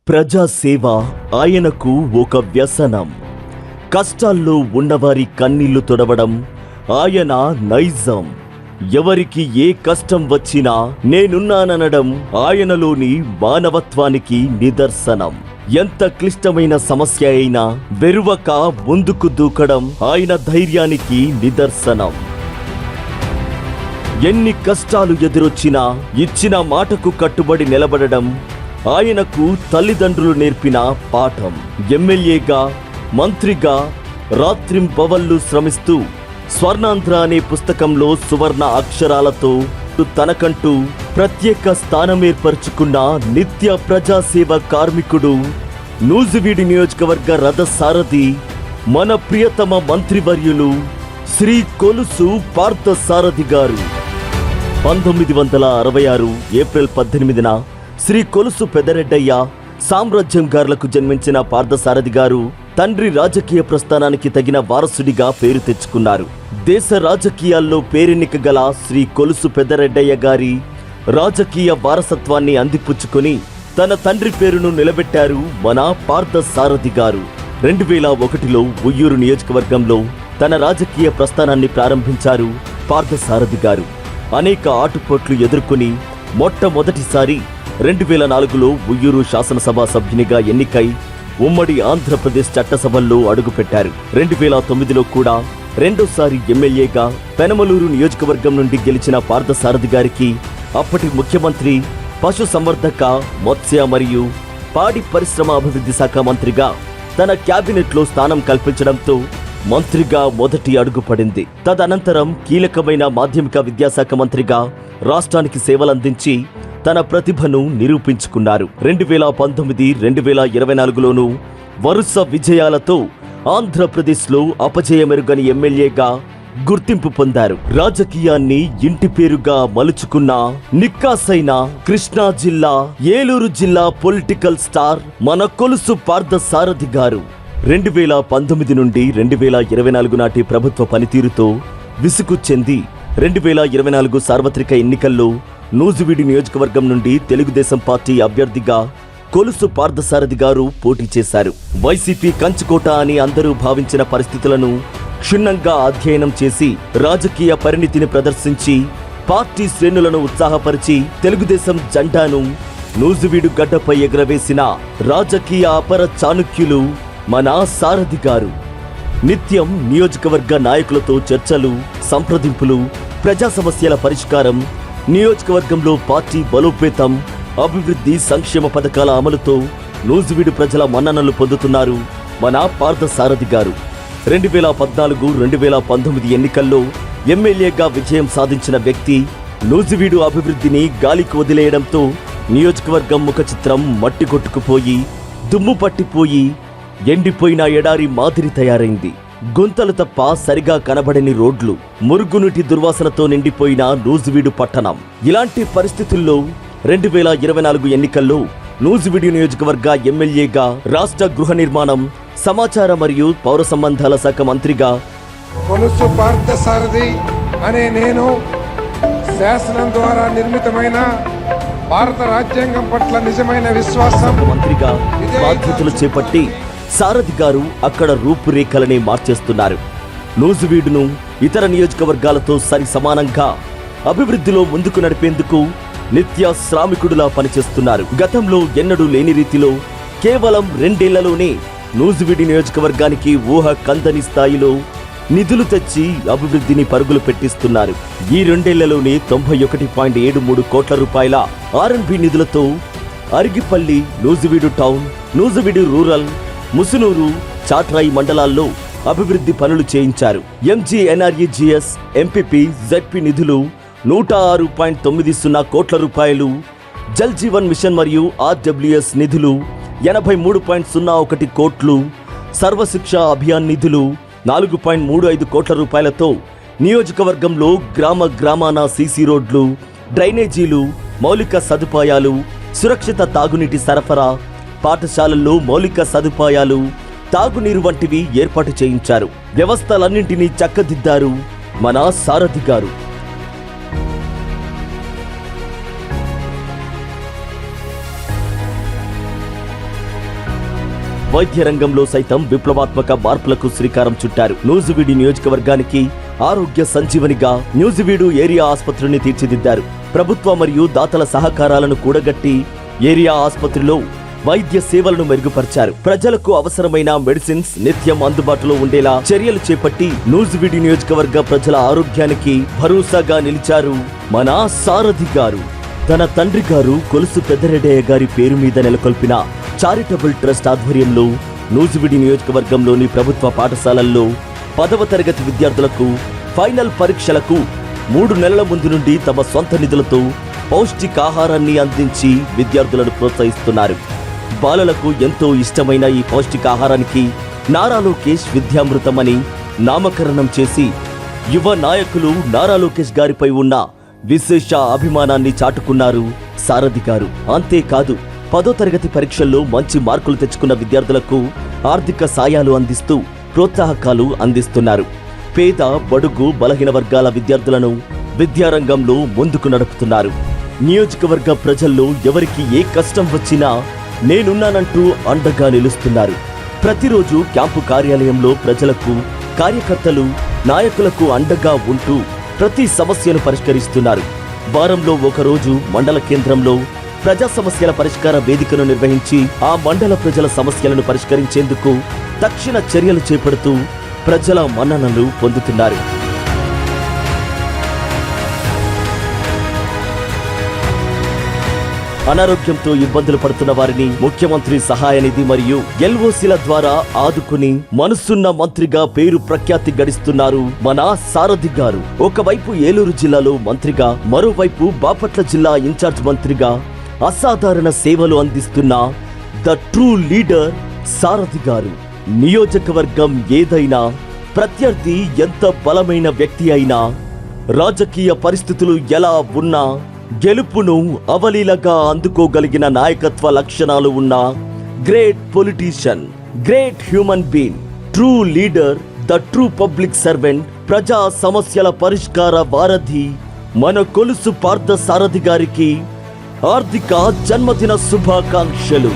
ప్రజాసేవ ఆయనకు ఒక వ్యసనం. కష్టాల్లో ఉన్నవారి కన్నీళ్లు తొడవడం ఆయన నైజం. ఎవరికి ఏ కష్టం వచ్చినా నేనున్నాననడం ఆయనలోని మానవత్వానికి నిదర్శనం. ఎంత క్లిష్టమైన సమస్య అయినా వెరువక ముందుకు దూకడం ఆయన ధైర్యానికి నిదర్శనం. ఎన్ని కష్టాలు ఎదురొచ్చినా ఇచ్చిన మాటకు కట్టుబడి నిలబడడం ఆయనకు తల్లిదండ్రులు నేర్పిన పాఠం. ఎమ్మెల్యేగా, మంత్రిగా రాత్రింబవళ్లు శ్రమిస్తూ స్వర్ణాంధ్ర అనే పుస్తకంలో సువర్ణ అక్షరాలతో తనకంటూ ప్రత్యేక స్థానం ఏర్పరచుకున్న నిత్య ప్రజాసేవ కార్మికుడు, నూజివీడు నియోజకవర్గ రథసారథి, మన ప్రియతమ మంత్రివర్యులు శ్రీ కొలుసు పార్థసారథి గారు. 1966 ఏప్రిల్ 18న శ్రీ కొలుసు పెదరెడ్డయ్య సామ్రాజ్యం గారులకు జన్మించిన పార్థసారథి గారు తండ్రి రాజకీయ ప్రస్థానానికి తగిన వారసుడిగా పేరు తెచ్చుకున్నారు. దేశ రాజకీయాల్లో పేరెన్నిక గల శ్రీ కొలుసు పెదరెడ్డయ్య గారి రాజకీయ వారసత్వాన్ని అందిపుచ్చుకొని తన తండ్రి పేరును నిలబెట్టారు మన పార్థసారథి గారు. 2001లో ఉయ్యూరు నియోజకవర్గంలో తన రాజకీయ ప్రస్థానాన్ని ప్రారంభించారు పార్థసారథి గారు. అనేక ఆటుపోట్లు ఎదుర్కొని మొట్టమొదటిసారి 2004లో ఉయ్యూరు శాసనసభ సభ్యునిగా ఎన్నికై ఉమ్మడి ఆంధ్రప్రదేశ్ చట్టసభల్లో అడుగుపెట్టారు. 2009లో కూడా రెండోసారి ఎమ్మెల్యేగా పెనమలూరు నియోజకవర్గం నుండి గెలిచిన పార్థసారథి గారికి అప్పటి ముఖ్యమంత్రి పశు సంవర్ధక, మత్స్య మరియు పాడి పరిశ్రమ అభివృద్ధి శాఖ మంత్రిగా తన క్యాబినెట్లో స్థానం కల్పించడంతో మంత్రిగా మొదటి అడుగు పడింది. తదనంతరం కీలకమైన మాధ్యమిక విద్యాశాఖ మంత్రిగా రాష్ట్రానికి సేవలందించి తన ప్రతిభను నిరూపించుకున్నారు. 2019, 2024లోనూ వరుస విజయాలతో ఆంధ్రప్రదేశ్లో అపజయమెరుగని ఎమ్మెల్యేగా గుర్తింపు పొందారు. రాజకీయాన్ని ఇంటి పేరుగా మలుచుకున్న నిక్కాసైన కృష్ణా జిల్లా, ఏలూరు జిల్లా పొలిటికల్ స్టార్ మన కొలుసు పార్థసారథి గారు 2019 నుండి 2024 నాటి ప్రభుత్వ పనితీరుతో విసుగు చెంది 2024 సార్వత్రిక ఎన్నికల్లో నూజివీడు నియోజకవర్గం నుండి తెలుగుదేశం పార్టీ అభ్యర్థిగా కొలుసు పార్థసారథి గారు పోటీ చేశారు. వైసీపీ కంచుకోట అని అందరూ భావించిన పరిస్థితులను క్షుణ్ణంగా అధ్యయనం చేసి రాజకీయ పరిణితిని ప్రదర్శించి పార్టీ శ్రేణులను ఉత్సాహపరిచి తెలుగుదేశం జెండాను నూజివీడు గడ్డపై ఎగురవేసిన రాజకీయ అపర చాణుక్యులు మన సారథి గారు. నిత్యం నియోజకవర్గ నాయకులతో చర్చలు, సంప్రదింపులు, ప్రజా సమస్యల పరిష్కారం, నియోజకవర్గంలో పార్టీ బలోపేతం, అభివృద్ధి, సంక్షేమ పథకాల అమలుతో నూజివీడు ప్రజల మన్ననలు పొందుతున్నారు మన పార్థసారథి గారు. 2014, 2019 ఎన్నికల్లో ఎమ్మెల్యేగా విజయం సాధించిన వ్యక్తి నూజివీడు అభివృద్ధిని గాలికి వదిలేయడంతో నియోజకవర్గం ముఖ చిత్రం మట్టి కొట్టుకుపోయి, దుమ్ము పట్టిపోయి, ఎండిపోయిన ఎడారి మాదిరి తయారైంది. గుంతలు తప్ప సరిగా కనబడని రోడ్లు, మురుగునీటి దుర్వాసనతో నిండిపోయిన నూజివీడు పట్టణం. ఇలాంటి పరిస్థితుల్లో 2024 ఎన్నికల్లో నూజివీడు నియోజకవర్గ ఎమ్మెల్యేగా, రాష్ట్ర గృహ నిర్మాణం, సమాచార మరియు పౌర సంబంధాల శాఖ మంత్రిగా కొలుసు పార్థసారథి అనే నేను శాసనం ద్వారా నిర్మితమైన భారత రాజ్యాంగం పట్ల నిజమైన విశ్వాసం మంత్రిగా బాధ్యతలు చేపట్టి సారథి గారు అక్కడ రూపురేఖలనే మార్చేస్తున్నారు. నూజివీడును ఇతర నియోజకవర్గాలతో సరి సమానంగా అభివృద్ధిలో ముందుకు నడిపేందుకు నిత్య శ్రామికుడిలా పనిచేస్తున్నారు. గతంలో ఎన్నడూ లేని రీతిలో కేవలం 2 ఏళ్లలోనే నూజివీడు నియోజకవర్గానికి ఊహ కందని స్థాయిలో నిధులు తెచ్చి అభివృద్ధిని పరుగులు పెట్టిస్తున్నారు. ఈ 2 ఏళ్లలోనే 91.73 కోట్ల రూపాయల R&B నిధులతో అరిగిపల్లి, నూజివీడు టౌన్, నూజివీడు రూరల్, ముసునూరు, చాట్రాయి మండలాల్లో అభివృద్ధి పనులు చేయించారు. MGNREGS, MPP, ZP నిధులు 106.90 కోట్ల రూపాయలు, జల్ జీవన్ మిషన్ మరియు RWS నిధులు 83.01 కోట్లు, సర్వశిక్ష అభియాన్ నిధులు 4.35 కోట్ల రూపాయలతో నియోజకవర్గంలో గ్రామాన సీసీ రోడ్లు, డ్రైనేజీలు, మౌలిక సదుపాయాలు, సురక్షిత తాగునీటి సరఫరా, పాఠశాలల్లో మౌలిక సదుపాయాలు, తాగునీరు వంటివి ఏర్పాటు చేయించారు. వ్యవస్థలన్నింటినీ చక్కదిద్దారు మన సారథి గారు. వైద్య రంగంలో సైతం విప్లవాత్మక మార్పులకు శ్రీకారం చుట్టారు. నూజివీడు నియోజకవర్గానికి ఆరోగ్య సంజీవనిగా నూజివీడు ఏరియా ఆసుపత్రిని తీర్చిదిద్దారు. ప్రభుత్వ మరియు దాతల సహకారాలను కూడగట్టి ఏరియా ఆసుపత్రిలో వైద్య సేవలను మెరుగుపరిచారు. ప్రజలకు అవసరమైన మెడిసిన్స్ నిత్యం అందుబాటులో ఉండేలా చర్యలు చేపట్టి నూజివీడు నియోజకవర్గ ప్రజల ఆరోగ్యానికి భరోసాగా నిలిచారు మన సారథి గారు. తన తండ్రి గారు కొలుసు పెద్దరెడ్డయ్య గారి పేరు మీద నెలకొల్పిన చారిటబుల్ ట్రస్ట్ ఆధ్వర్యంలో నూజివీడు నియోజకవర్గంలోని ప్రభుత్వ పాఠశాలల్లో 10వ తరగతి విద్యార్థులకు ఫైనల్ పరీక్షలకు 3 నెలల ముందు నుండి తమ సొంత నిధులతో పౌష్టికాహారాన్ని అందించి విద్యార్థులను ప్రోత్సహిస్తున్నారు. బాలలకు ఎంతో ఇష్టమైన ఈ పౌష్టికాహారానికి నారా లోకేష్ విద్యామృతం అని నామకరణం చేసి యువ నాయకులు నారా లోకేష్ గారిపై ఉన్న విశేష అభిమానాన్ని చాటుకున్నారు సారథి గారు. అంతేకాదు 10వ తరగతి పరీక్షల్లో మంచి మార్కులు తెచ్చుకున్న విద్యార్థులకు ఆర్థిక సాయాలు అందిస్తూ ప్రోత్సాహకాలు అందిస్తున్నారు. పేద బడుగు బలహీన వర్గాల విద్యార్థులను విద్యారంగంలో ముందుకు నడుపుతున్నారు. నియోజకవర్గ ప్రజల్లో ఎవరికి ఏ కష్టం వచ్చినా నేనున్నానంటూ అండగా నిలుస్తున్నారు. ప్రతిరోజు క్యాంపు కార్యాలయంలో ప్రజలకు కార్యకర్తలు నాయకులకు అండగా ఉంటూ ప్రతి సమస్యను పరిష్కరిస్తున్నారు. వారంలో ఒకరోజు మండల కేంద్రంలో ప్రజా సమస్యల పరిష్కార వేదికను నిర్వహించి ఆ మండల ప్రజల సమస్యలను పరిష్కరించేందుకు తక్షణ చర్యలు చేపడుతూ ప్రజల మన్ననలు పొందుతున్నారు. అనారోగ్యంతో ఇబ్బందులు పడుతున్న వారిని ముఖ్యమంత్రి సహాయ నిధి మరియు ఎల్ఓసిల ద్వారా ఆదుకుని మనసున్న మంత్రిగా పేరు ప్రఖ్యాతి గడిస్తున్నారు మన సారథి గారు. ఒకవైపు ఏలూరు జిల్లాలో మంత్రిగా, మరోవైపు బాపట్ల జిల్లా ఇన్ఛార్జ్ మంత్రిగా అసాధారణ సేవలు అందిస్తున్న ద ట్రూ లీడర్ సారథి గారు. నియోజకవర్గం ఏదైనా, ప్రత్యర్థి ఎంత బలమైన వ్యక్తి అయినా, రాజకీయ పరిస్థితులు ఎలా ఉన్నా గెలుపును అవలీలగా అందుకోగలిగిన నాయకత్వ లక్షణాలు ఉన్న great politician, great human being, true leader, the true public servant, ప్రజా సమస్యల పరిష్కార వారధి మన కొలుసు పార్థ సారథి గారికి ఆర్థిక జన్మదిన శుభాకాంక్షలు.